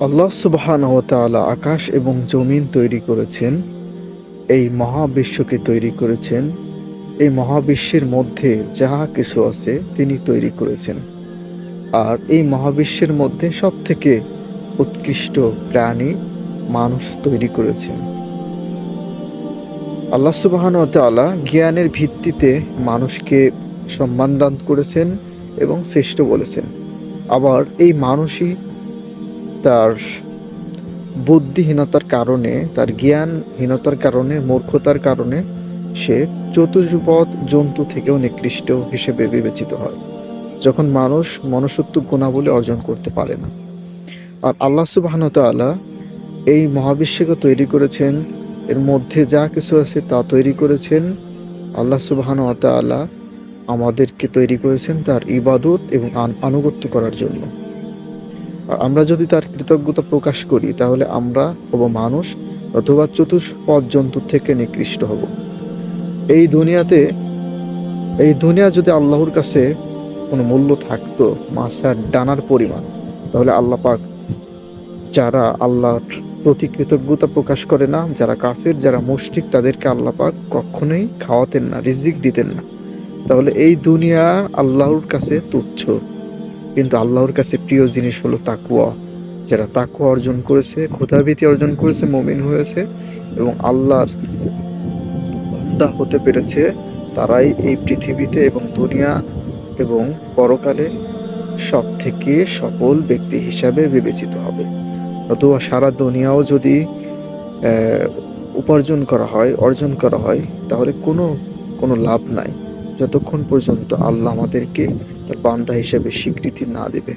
আল্লাহ সুবহানাহু ওয়া তাআলা আকাশ এবং জমিন তৈরি করেছেন, এই মহাবিশ্বকে তৈরি করেছেন। এই মহাবিশ্বের মধ্যে যাহা কিছু আছে তিনি তৈরি করেছেন। আর এই মহাবিশ্বের মধ্যে সবথেকে উৎকৃষ্ট প্রাণী মানুষ তৈরি করেছেন। আল্লাহ সুবহানাহু ওয়া তাআলা জ্ঞানের ভিত্তিতে মানুষকে সম্মান দান করেছেন এবং শ্রেষ্ঠ বলেছেন। আবার এই মানুষই তার বুদ্ধিহীনতার কারণে, তার জ্ঞানহীনতার কারণে, মূর্খতার কারণে সে চতুষ্পদ জন্তু থেকেও নিকৃষ্ট হিসেবে বিবেচিত হয়, যখন মানুষ মনুষ্যত্ব গুণাবলী অর্জন করতে পারে না। আর আল্লাহ সুবহানাহু ওয়া তাআলা এই মহাবিশ্বকে তৈরি করেছেন, এর মধ্যে যা কিছু আছে তা তৈরি করেছেন। আল্লাহ সুবহানাহু ওয়া তাআলা আমাদেরকে তৈরি করেছেন তার ইবাদত এবং আনুগত্য করার জন্য। আর আমরা যদি তার কৃতজ্ঞতা প্রকাশ করি তাহলে আমরা হব মানুষ, অথবা চতুষ্পদ জন্তু থেকে নিকৃষ্ট হব। এই দুনিয়াতে এই দুনিয়া যদি আল্লাহর কাছে কোনো মূল্য থাকতো মাছার ডানার পরিমাণ, তাহলে আল্লাহ পাক যারা আল্লাহর প্রতি কৃতজ্ঞতা প্রকাশ করে না, যারা কাফির, যারা মুশরিক, তাদেরকে আল্লাহ পাক কখনোই খাওয়াতেন না, রিজিক দিতেন না। তাহলে এই দুনিয়া আল্লাহর কাছে তুচ্ছ, কিন্তু আল্লাহর কাছে প্রিয় জিনিস হলো তাকওয়া। যারা তাকওয়া অর্জন করেছে, খোদাভীতি অর্জন করেছে, মুমিন হয়েছে এবং আল্লাহর বান্দা হতে পেরেছে, তারাই এই পৃথিবীতে এবং দুনিয়া এবং পরকালে সব থেকে সফল ব্যক্তি হিসাবে বিবেচিত হবে। অথবা সারা দুনিয়াও যদি উপার্জন করা হয়, অর্জন করা হয়, তাহলে কোনো লাভ নাই, যতক্ষণ পর্যন্ত আল্লাহ আমাদেরকে তার বান্দা হিসেবে স্বীকৃতি না দেবে।